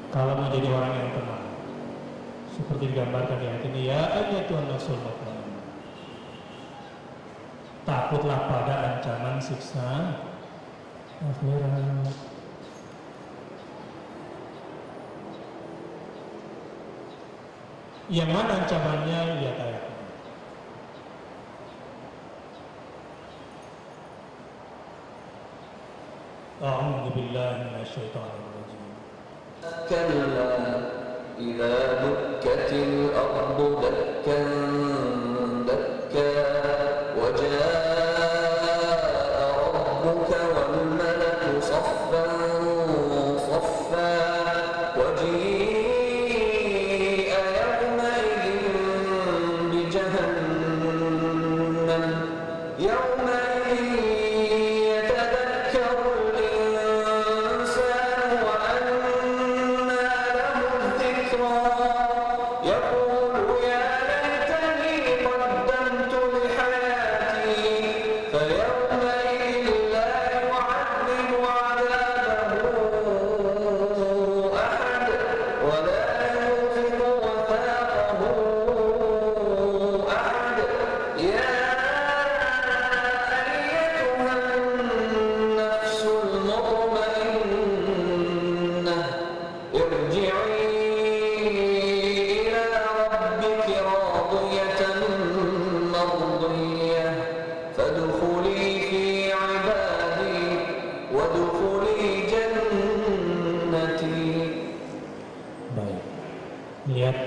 kalau menjadi orang yang tenang, seperti digambarkan di ayat ini, ya ayyatuhan nafsul mutmainnah, takutlah pada ancaman siksa akhirat. Yang mana ancamannya? Lihat ayat ini. A'udzu billahi minasyaitonir rajim. كلا إذا دكت الأرض دكا دكا وجاء ربك والملك صفا صفا وجيء يومئذ بجهنم يومئذ يتذكر الإنسان وأنى له الذكرى يقول يا ليتني قدمت لحياتي فيومئذ لا يعذب عذابه أحد ولا يوثق وثاقه أحد يا أيتها النفس المطمئنة ارجعي إلى ربك راضية مرضية فادخلي في عبادي وادخلي جنتي. Baik, lihat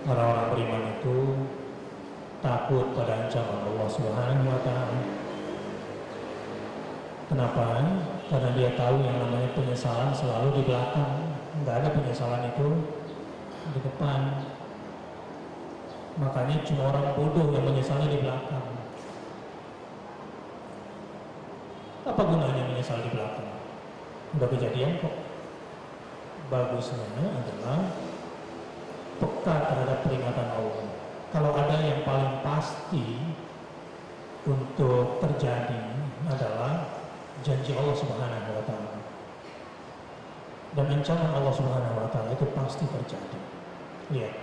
orang-orang beriman itu takut pada ancaman Allah Subhanahu wa Ta'ala. Kenapa? Karena dia tahu yang namanya penyesalan selalu di belakang, nggak ada penyesalan itu di depan. Makanya cuma orang bodoh yang menyesali di belakang. Apa gunanya menyesal di belakang? Udah kejadian kok. Bagusnya adalah peka terhadap peringatan Allah. Kalau ada yang paling pasti untuk terjadi adalah janji Allah Subhanahu wa Ta'ala. Dan ancaman Allah Subhanahu wa Ta'ala itu pasti terjadi. Lihat.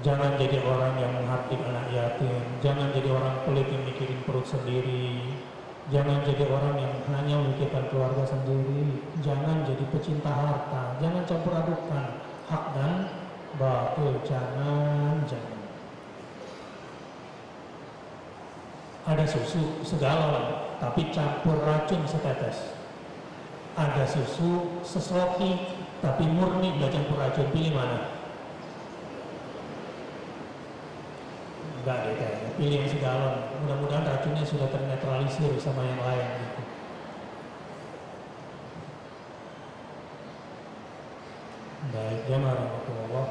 Jangan jadi orang yang menghardik anak yatim, jangan jadi orang pelit yang mikirin perut sendiri, jangan jadi orang yang hanya memikirkan keluarga sendiri, jangan jadi pecinta harta, jangan campur adukan hak dan batil, jangan. Ada susu segalon, tapi campur racun setetes. Ada susu seseloki, tapi murni nggak campur racun. Pilih mana? Enggak deh kayaknya. Pilih yang segalon. Mudah-mudahan racunnya sudah ternetralisir sama yang lain gitu. Baik, jamaah rahmatullah.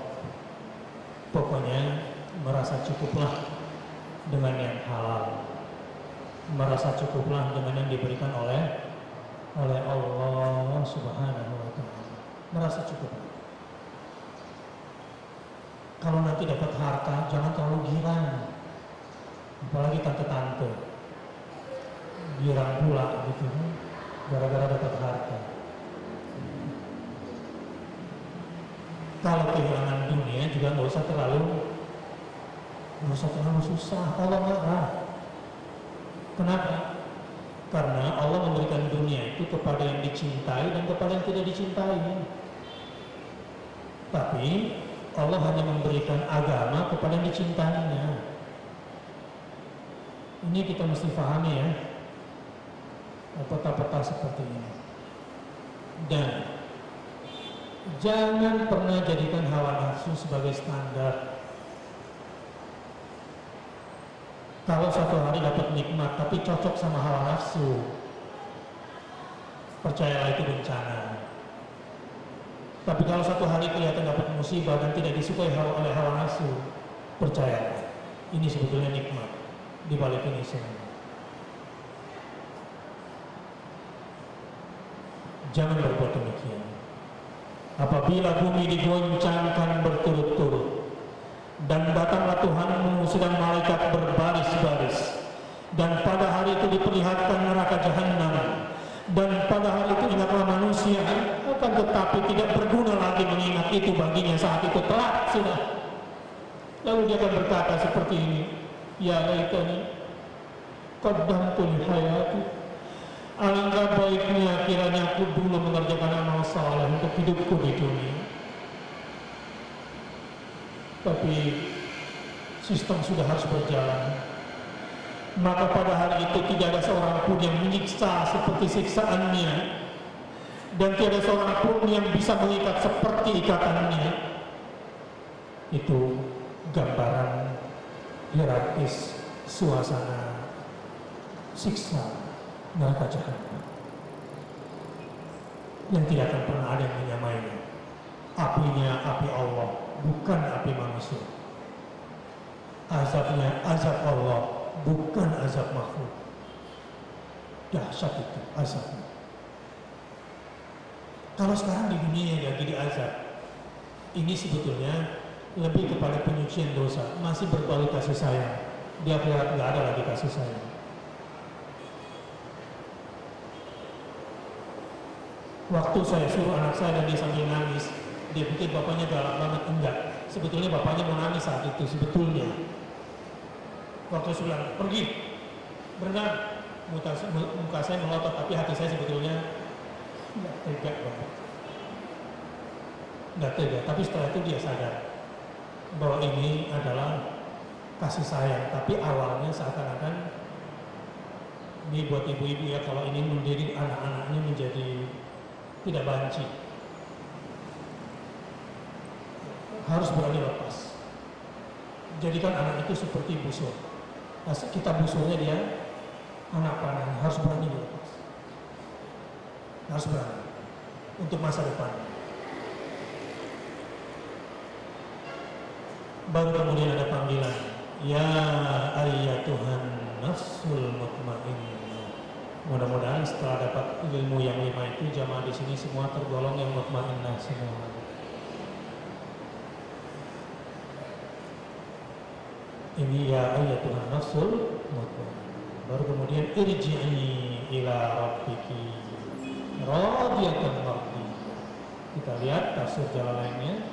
Pokoknya merasa cukuplah dengan yang halal. Merasa cukuplah dengan yang diberikan oleh Allah Subhanahu wa Ta'ala. Merasa cukup. Kalau nanti dapat harta, jangan terlalu girang. Apalagi tante-tante girang pula gitu, gara-gara dapat harta. Kalau kehilangan dunia juga nggak usah terlalu susah. Allah marah. Kenapa? Karena Allah memberikan dunia itu kepada yang dicintai dan kepada yang tidak dicintai. Tapi Allah hanya memberikan agama kepada yang dicintainya. Ini kita mesti pahami ya, peta-peta seperti ini. Dan jangan pernah jadikan hawa nafsu sebagai standar. Kalau suatu hari dapat nikmat tapi cocok sama hawa nafsu, percayalah itu bencana. Tapi kalau satu hari kelihatan dapat musibah dan tidak disukai oleh hawa nafsu, percaya ini sebetulnya nikmat di balik ini semua. Jangan berbuat demikian. Apabila bumi digoncangkan berturut-turut dan datanglah Tuhanmu sedang malaikat berbaris-baris, dan pada hari itu diperlihatkan neraka jahanam, dan pada hari itu ingatlah manusia, akan tetapi tidak berguna lagi mengingat itu baginya saat itu telat sudah. Lalu dia akan berkata seperti ini, ya laitani qaddamtu li hayati, alangkah baiknya kiranya aku dulu mengerjakan amal saleh untuk hidupku di dunia. Tapi sistem sudah harus berjalan. Maka pada hari itu tidak ada seorang pun yang menyiksa seperti siksaannya, dan tidak ada seorang pun yang bisa mengikat seperti ikatannya. Itu gambaran hierarkis suasana siksa neraka jahanam yang tidak akan pernah ada yang menyamainya. Apinya api Allah, bukan api manusia. Azabnya azab Allah, bukan azab makhluk. Dahsyat itu azabnya. Kalau sekarang di dunia yang lagi diazab, ini sebetulnya lebih kepada penyucian dosa, masih berbau kasih sayang. Di akhirat nggak ada lagi kasih sayang. Waktu saya suruh anak saya dan dia sambil nangis, dia pikir bapaknya galak banget. Enggak, sebetulnya bapaknya mau nangis saat itu sebetulnya. Waktu saya bilang, pergi, berenang, muka saya melotot, tapi hati saya sebetulnya nggak tega banget. Nggak tega, tapi setelah itu dia sadar bahwa ini adalah kasih sayang. Tapi awalnya seakan-akan ini buat ibu-ibu ya, kalau ini mendidik anak-anaknya menjadi tidak banci, harus berani lepas. Jadikan anak itu seperti busur. Kita busurnya dia anak panah, harus berani dilepas. Harus berani untuk masa depan. Baru kemudian ada panggilan, ya ayyatuhan nafsul mutmainnah. Mudah-mudahan setelah dapat ilmu yang 5 itu, jamaah di sini semua tergolong yang mutmainnah semua. Ini ya ayyatuhan nafsul mutmainnah. Baru kemudian irji'i ila rabbiki radiyatan mardiyah. Kita lihat tafsir Jalalainnya.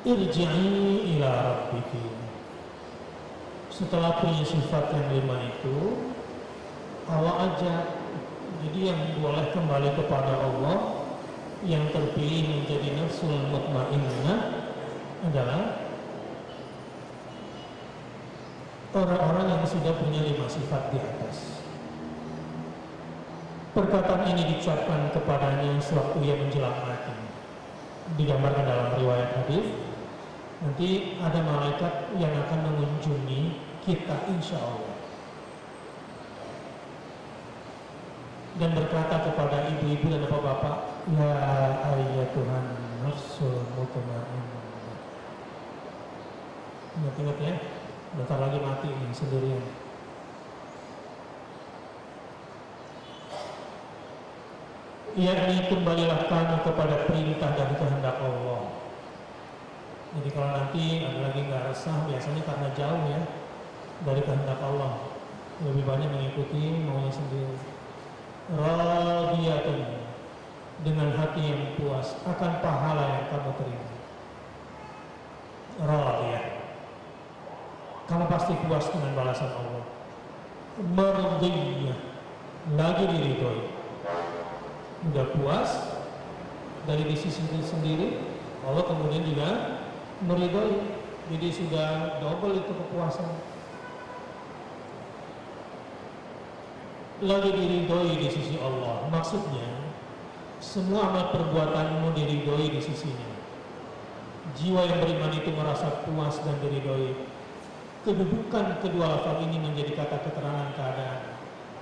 Irji'i ila rabbiki. Setelah punya sifat yang 5 itu, Allah ajak. Jadi yang boleh kembali kepada Allah, yang terpilih menjadi nafsul mutmainnah adalah orang-orang yang sudah punya 5 sifat di atas. Perkataan ini diucapkan kepadanya sewaktu ia menjelang mati. Digambarkan dalam riwayat hadis, nanti ada malaikat yang akan mengunjungi kita insya Allah dan berkata kepada ibu-ibu dan bapak-bapak, ya ayyatuhan nafsul mutmainnah. Ingat-ingat ya, bentar lagi mati ini sendirian. Yakni kembalilah kamu kepada perintah dan kehendak Allah. Jadi kalau nanti ada lagi nggak resah, biasanya karena jauh ya dari kehendak Allah, lebih banyak mengikuti maunya sendiri. Radiyatun, dengan hati yang puas akan pahala yang kamu terima. Radiyah, kamu pasti puas dengan balasan Allah. Mardiyah, lagi diridhoi. Udah puas dari diri sendiri, Allah kemudian juga meridhoi, jadi sudah double itu kepuasan. Lagi diridhoi di sisi Allah, maksudnya semua amal perbuatanmu diridhoi di sisinya. Jiwa yang beriman itu merasa puas dan diridhoi. Kedudukan kedua lafaz ini menjadi kata keterangan keadaan.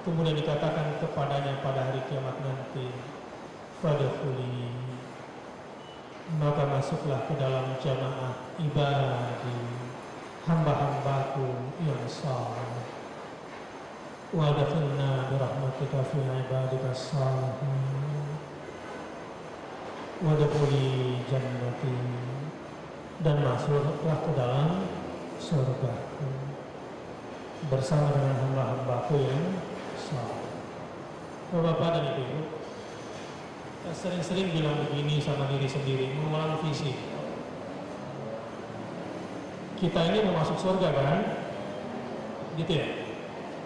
Kemudian dikatakan kepadanya pada hari kiamat nanti, fadkhuli, maka masuklah ke dalam jamaah ibadi, hamba-hambaku yang saleh. Wadkhulna birahmatika fi ibadika salihin. wadkhuli jannati, dan masuklah ke dalam surgaku bersama dengan hamba-hambaku yang saleh. Bapak dan Ibu, kita sering-sering bilang begini sama diri sendiri, mengulang visi. Kita ini mau masuk surga kan? Gitu ya?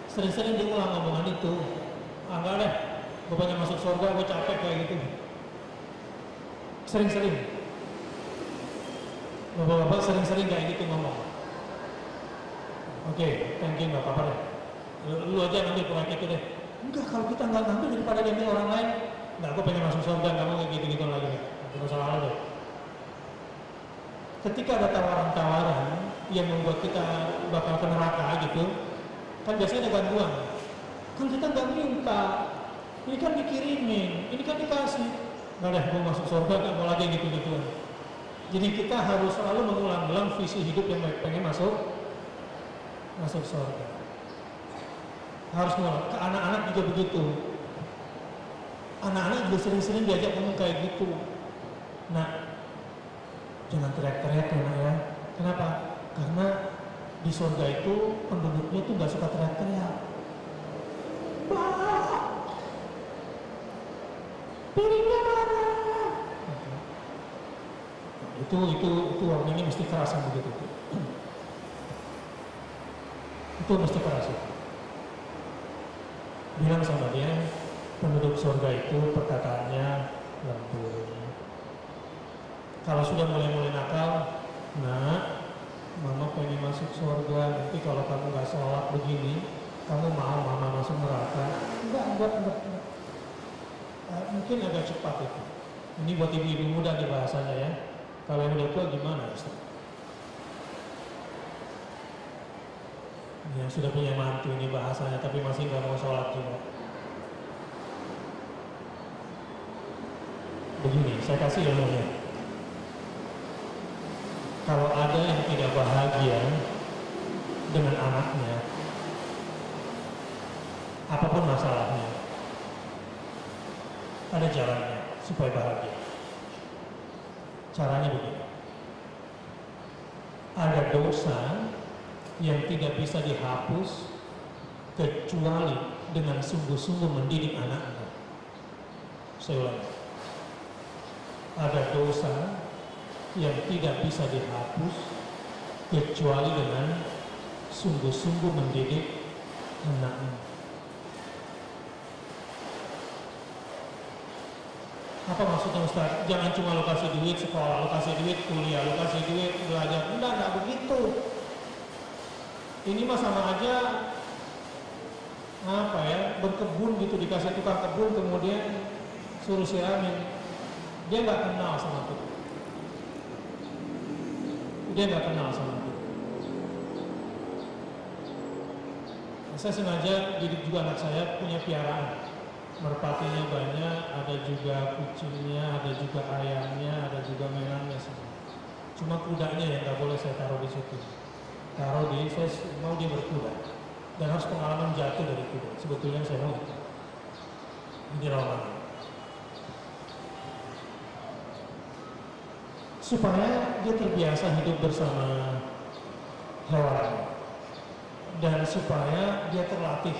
Sering-sering diulang omongan itu. Enggak deh, gue pengen masuk surga, gue capek kayak gitu. Sering-sering. Bapak-bapak sering-sering kayak gitu ngomong. Oke, thank you, gak apa-apa deh. Lu aja ngambil proyek itu deh. Enggak, kalau kita nggak ngambil daripada diambil orang lain. Enggak, gue pengen masuk surga, kamu kayak gitu-gitu lagi. Itu masalah deh. Ketika ada tawaran-tawaran yang membuat kita bakal ke neraka gitu, kan biasanya ada gangguan. Kan kita nggak minta, ini kan dikirimin, ini kan dikasih. Nggak deh, gue masuk surga, nggak mau lagi gitu-gituan. Jadi kita harus selalu mengulang-ulang visi hidup yang pengen masuk surga. Harus mulai. Ke anak-anak juga begitu. Anak-anak juga sering-sering diajak ngomong kayak gitu. Nah, jangan teriak-teriak ya, nak ya. Kenapa? Karena di surga itu penduduknya tuh nggak suka teriak-teriak. Pak, piringnya mana? Itu warnanya mesti keras yang begitu. Itu mesti keras itu. Bilang sama dia, penduduk surga itu perkataannya lembut. Kalau sudah mulai nakal, nah, mama pengen masuk surga, nanti kalau kamu nggak sholat begini, kamu mau mama masuk neraka? Enggak. Mungkin agak cepat itu. Ini buat ibu-ibu muda di bahasanya ya. Kalau yang udah tua gimana, Ustaz? Ya sudah punya mantu ini bahasanya, tapi masih nggak mau sholat juga. Begini, saya kasih ilmunya. Kalau ada yang tidak bahagia dengan anaknya, apapun masalahnya, ada jalannya supaya bahagia. Caranya begini. Ada dosa yang tidak bisa dihapus kecuali dengan sungguh-sungguh mendidik anaknya. Saya ulangi. Ada dosa yang tidak bisa dihapus kecuali dengan sungguh-sungguh mendidik anaknya. Apa maksudnya Ustaz? Jangan cuma lo kasih duit sekolah, lo kasih duit kuliah, lo kasih duit belajar. Enggak begitu. Ini mah sama aja apa ya, berkebun gitu, dikasih tukang kebun kemudian suruh siramin. Dia nggak kenal sama itu. Dia nggak kenal sama itu. Saya sengaja didik juga anak saya punya piaraan. Merpatinya banyak, ada juga kucingnya, ada juga ayamnya, ada juga merahnya semua. Cuma kudanya yang nggak boleh saya taruh di situ. Saya mau dia berkuda dan harus pengalaman jatuh dari kuda. Sebetulnya saya mau ini lawan. Supaya dia terbiasa hidup bersama hewan dan supaya dia terlatih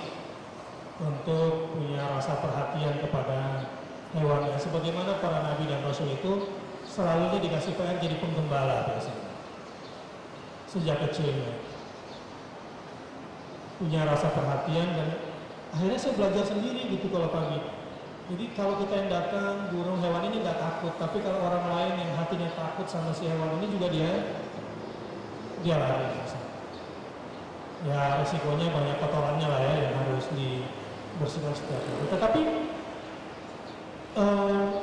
untuk punya rasa perhatian kepada hewan. Sebagaimana para nabi dan rasul itu selalu dikasih PR jadi penggembala biasanya. Sejak kecilnya punya rasa perhatian dan akhirnya saya belajar sendiri gitu kalau pagi. Jadi kalau kita yang datang burung hewan ini nggak takut, tapi kalau orang lain yang hatinya takut sama si hewan ini juga dia lari. Ya resikonya banyak kotorannya lah ya yang harus dibersihkan setiap hari. Tetapi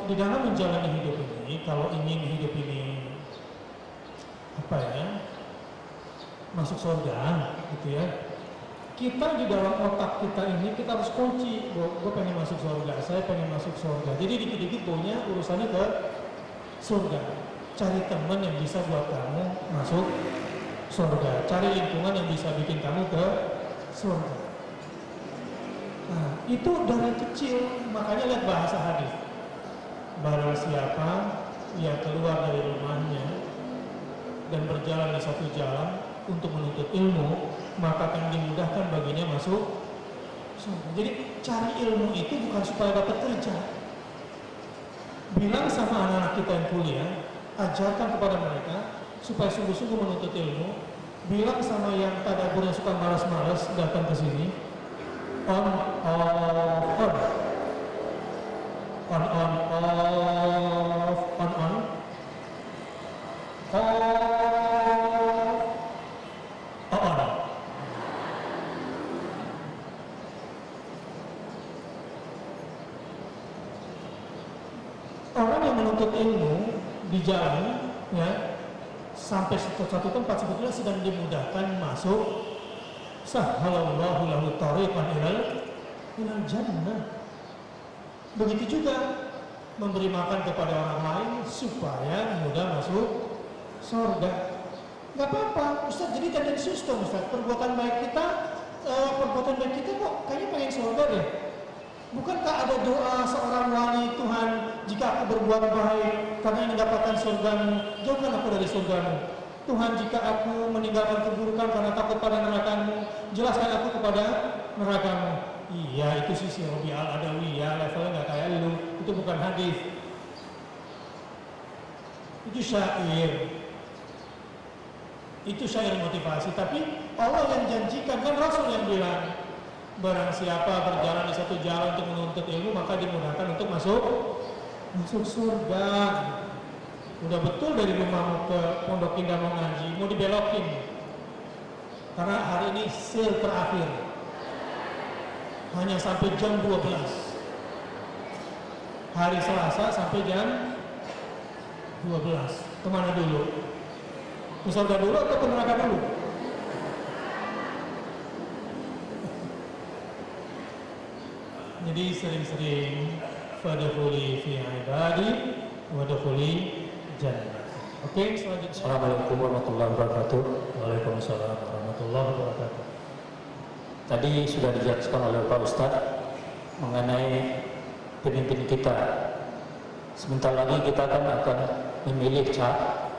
di dalam menjalani hidup ini, kalau ingin hidup ini apa ya, masuk surga gitu ya, kita di dalam otak kita ini kita harus kunci. Gue pengen masuk surga, saya pengen masuk surga. Jadi dikit-dikit punya urusannya ke surga. Cari teman yang bisa buat kamu masuk surga. Cari lingkungan yang bisa bikin kamu ke surga. Nah, itu dari kecil. Makanya lihat bahasa hadis. Barang siapa ia keluar dari rumahnya dan berjalan di satu jalan untuk menuntut ilmu, maka akan dimudahkan baginya masuk surga. Jadi cari ilmu itu bukan supaya dapat kerja. Bilang sama anak-anak kita yang kuliah, ajarkan kepada mereka supaya sungguh-sungguh menuntut ilmu. Bilang sama yang tadabur yang suka malas-malas datang ke sini, on off on, on off on on, on. Orang yang menuntut ilmu di jalan, ya, sampai satu tempat sebetulnya sedang dimudahkan masuk. Sahhalallahu lahu tariqan ilal jannah. Begitu juga memberi makan kepada orang lain supaya mudah masuk surga. Gak apa-apa, Ustaz, jadi tendensius dong Ustaz. Perbuatan baik kita kok kayaknya pengen surga deh. Bukankah ada doa seorang wali, Tuhan, jika aku berbuat baik karena ingin mendapatkan surgamu, jauhkan aku dari surgamu. Tuhan, jika aku meninggalkan keburukan karena takut pada nerakamu, jelaskan aku kepada nerakamu. Iya, itu sisi Robi Al-Adawiyah, levelnya nggak kayak lu. Itu bukan hadis. Itu syair. Itu syair motivasi. Tapi Allah yang janjikan, kan Rasul yang bilang, barang siapa berjalan di satu jalan untuk menuntut ilmu, maka dimudahkan untuk masuk surga. Udah betul dari rumahmu ke Pondok Indah mau ngaji, mau dibelokin. Karena hari ini sale terakhir. Hanya sampai jam 12. Hari Selasa sampai jam 12. Kemana dulu? Ke surga dulu atau ke neraka dulu? Jadi sering-sering fadkhuli fi ibadi wadkhuli jannah. Oke, selanjutnya. Assalamualaikum warahmatullahi wabarakatuh. Waalaikumsalam warahmatullahi wabarakatuh. Tadi sudah dijelaskan oleh Pak Ustadz mengenai pemimpin kita. Sebentar lagi kita akan memilih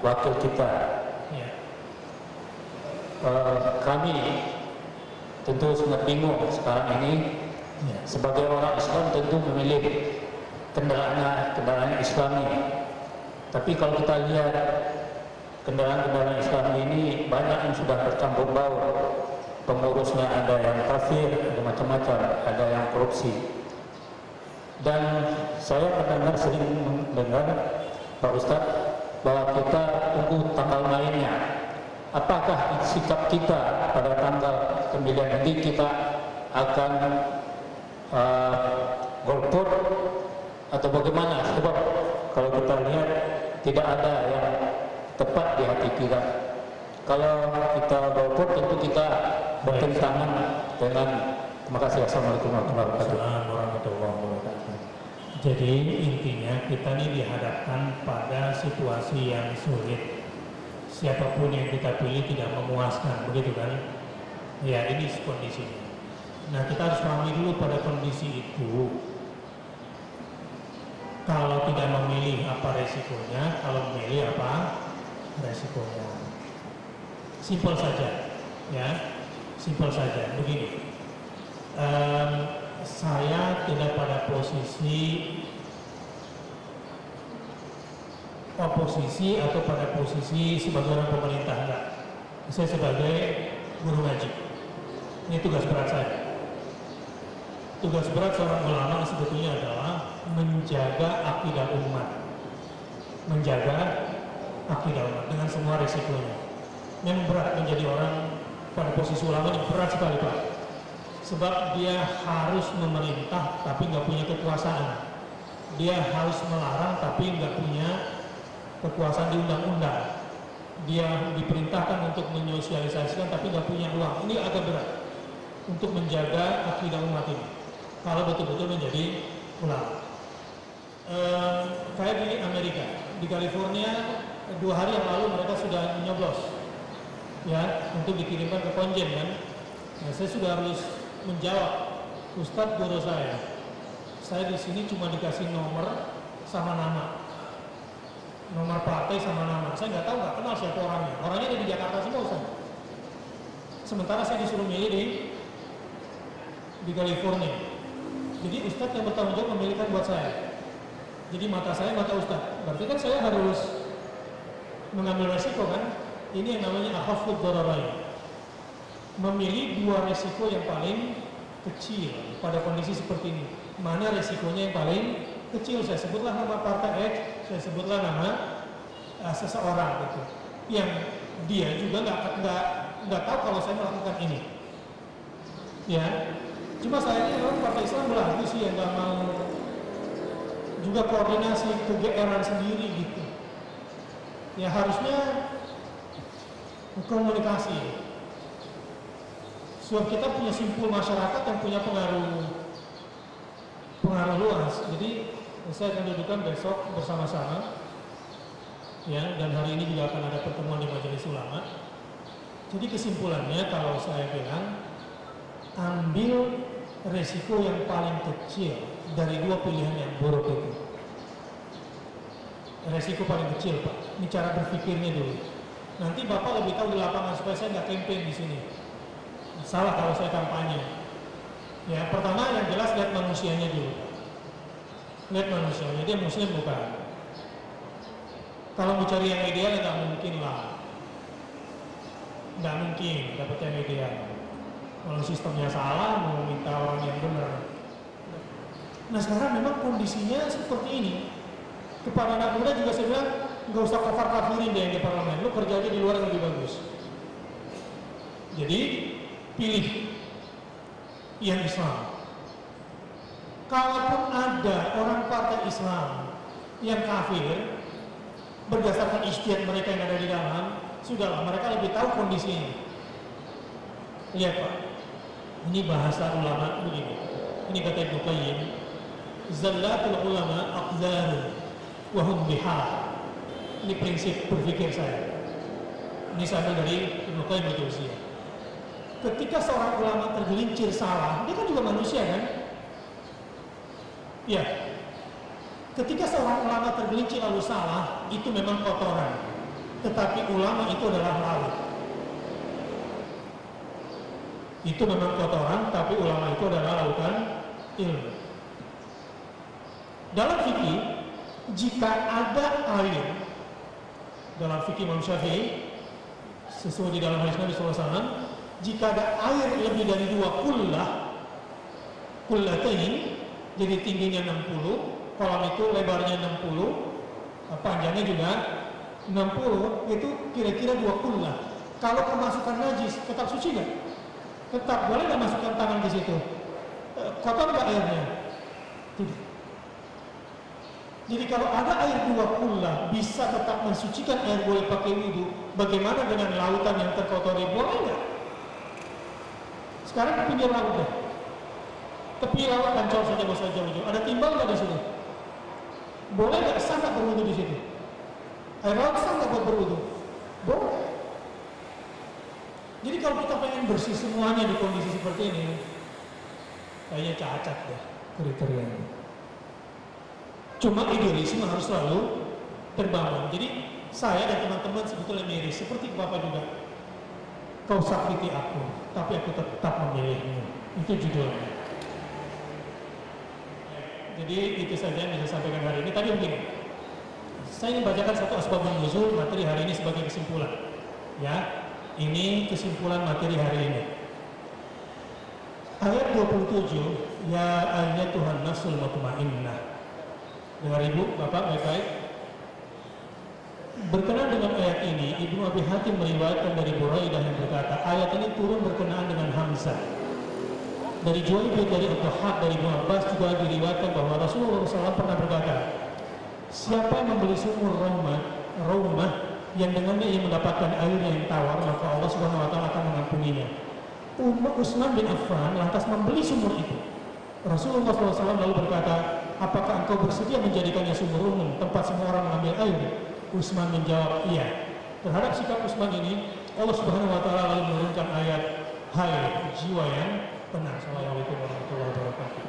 wakil kita. Ya. Kami tentu sangat bingung sekarang ini. Ya. Sebagai orang Islam tentu memilih kendaraan Islami. Tapi kalau kita lihat kendaraan Islami ini banyak yang sudah bercampur baur. Pengurusnya ada yang kafir, ada macam-macam, ada yang korupsi. Dan saya sering mendengar Pak Ustadz bahwa kita tunggu tanggal mainnya. Apakah sikap kita pada tanggal 9 nanti kita akan golput atau bagaimana? Sebab kalau kita lihat tidak ada yang tepat di hati kita. Kalau kita golput tentu kita bertentangan dengan. Terima kasih. Assalamualaikum warahmatullahi wabarakatuh. Jadi intinya kita ini dihadapkan pada situasi yang sulit. Siapapun yang kita pilih tidak memuaskan, begitu kan? Ya, ini kondisinya. Nah, kita harus pahami dulu pada kondisi itu. Kalau tidak memilih apa resikonya, kalau memilih apa resikonya. Simpel saja, ya. Simpel saja. Begini, saya tidak pada posisi oposisi atau pada posisi sebagai orang pemerintah, enggak. Saya sebagai guru ngaji. Ini tugas berat saya. Tugas berat seorang ulama sebetulnya adalah menjaga akidah umat. Menjaga akidah umat dengan semua risikonya. Memang berat menjadi orang pada posisi ulama ini, berat sekali Pak. Sebab dia harus memerintah tapi nggak punya kekuasaan. Dia harus melarang tapi nggak punya kekuasaan di undang-undang. Dia diperintahkan untuk menyosialisasikan tapi nggak punya uang. Ini agak berat untuk menjaga akidah umat ini. Kalau betul-betul menjadi ulama. Kayak di Amerika, di California 2 hari yang lalu mereka sudah menyoblos, ya, untuk dikirimkan ke konjen kan. Nah, saya sudah harus menjawab, Ustadz guru saya di sini cuma dikasih nomor sama nama. nomor partai sama nama. Saya nggak tahu, nggak kenal siapa orangnya. Orangnya ada di Jakarta semua, Ustaz. Sementara saya disuruh milih di California. Jadi Ustaz yang bertanggung jawab memilihkan buat saya. Jadi mata saya mata Ustaz. Berarti kan saya harus mengambil resiko kan? Ini yang namanya akhafud dararain. Memilih dua resiko yang paling kecil pada kondisi seperti ini. Mana resikonya yang paling kecil? Saya sebutlah nama partai X, saya sebutlah nama seseorang gitu. Yang dia juga nggak tahu kalau saya melakukan ini. Ya, cuma saya ini memang partai Islam belah itu sih yang nggak mau juga koordinasi kegeeran sendiri gitu. Ya harusnya komunikasi. Sebab kita punya simpul masyarakat yang punya pengaruh luas. Jadi saya akan dudukkan besok bersama-sama, ya. Dan hari ini juga akan ada pertemuan di Majelis Ulama. Jadi kesimpulannya kalau saya bilang, ambil resiko yang paling kecil dari dua pilihan yang buruk itu. Resiko paling kecil, Pak. Ini cara berpikirnya dulu. Nanti Bapak lebih tahu di lapangan supaya saya nggak campaign di sini. Salah kalau saya kampanye. Ya, pertama yang jelas lihat manusianya dulu. Lihat manusianya, dia muslim bukan? Kalau mau cari yang ideal ya nggak mungkin lah. Nggak mungkin dapat yang ideal. Kalau sistemnya salah, mau minta orang yang benar. Nah sekarang memang kondisinya seperti ini. Kepada anak muda juga saya bilang, nggak usah kafir-kafirin deh yang di parlemen. Lu kerja aja di luar yang lebih bagus. Jadi pilih yang Islam. Kalaupun ada orang partai Islam yang kafir berdasarkan ijtihad mereka yang ada di dalam, sudahlah mereka lebih tahu kondisinya. Lihat Pak, ini bahasa ulama begini. Ini kata Ibnu Qayyim, zallatul ulama aqdar wa hum bihar. Ini prinsip berpikir saya. Ini saya ambil dari Ibnu Qayyim al-Jauziyah. Ketika seorang ulama tergelincir salah, dia kan juga manusia kan? Ya. Ketika seorang ulama tergelincir lalu salah, itu memang kotoran. Tetapi ulama itu adalah laut. Itu memang kotoran, tapi ulama itu adalah lautan ilmu. Dalam fikih, jika ada air, dalam fikih Imam Syafi'i, sesuai di dalam hadis Nabi SAW, jika ada air lebih dari 2 kullatain, jadi tingginya 60, kolam itu lebarnya 60, panjangnya juga 60, itu kira-kira 2 kullah. Kalau kemasukan najis, tetap suci nggak? Tetap, boleh nggak masukkan tangan di situ? Kotor nggak airnya? Tidak. Jadi kalau ada air 2 kullah bisa tetap mensucikan air, boleh pakai wudhu. Bagaimana dengan lautan yang terkotori? Boleh nggak? Sekarang ke pinggir laut deh. Tepi laut Ancol saja nggak usah jauh-jauh. Ada timbal nggak di situ? Boleh nggak sah nggak berwudhu di situ? Air laut sah nggak buat berwudhu? Boleh. Jadi kalau kita pengen bersih semuanya di kondisi seperti ini, kayaknya cacat deh kriterianya. Cuma idealisme harus selalu terbangun. Jadi saya dan teman-teman sebetulnya miris, seperti Bapak juga. Kau sakiti aku, tapi aku tetap memilihmu. Itu judulnya. Jadi itu saja yang bisa sampaikan hari ini. Tadi begini, saya ingin bacakan satu asbabun nuzul materi hari ini sebagai kesimpulan. Ya, ini kesimpulan materi hari ini. Ayat 27, ya ayyatuhan nafsul mutmainnah. Dengar Ibu, Bapak baik-baik. Berkenaan dengan ayat ini, Ibnu Abi Hatim meriwayatkan dari Buraidah yang berkata, ayat ini turun berkenaan dengan Hamzah. Dari Juwaybir, dari Ad-Dhahhak, dari Ibnu Abbas juga diriwayatkan bahwa Rasulullah SAW pernah berkata, siapa yang membeli sumur rumah yang dengannya ia mendapatkan air yang tawar, maka Allah Subhanahu wa taala akan mengampuninya. Utsman bin Affan lantas membeli sumur itu. Rasulullah SAW lalu berkata, apakah engkau bersedia menjadikannya sumur umum, tempat semua orang mengambil air? Utsman menjawab, iya. Terhadap sikap Utsman ini, Allah Subhanahu wa taala lalu menurunkan ayat, hai jiwa yang tenang. Assalamualaikum warahmatullahi wabarakatuh.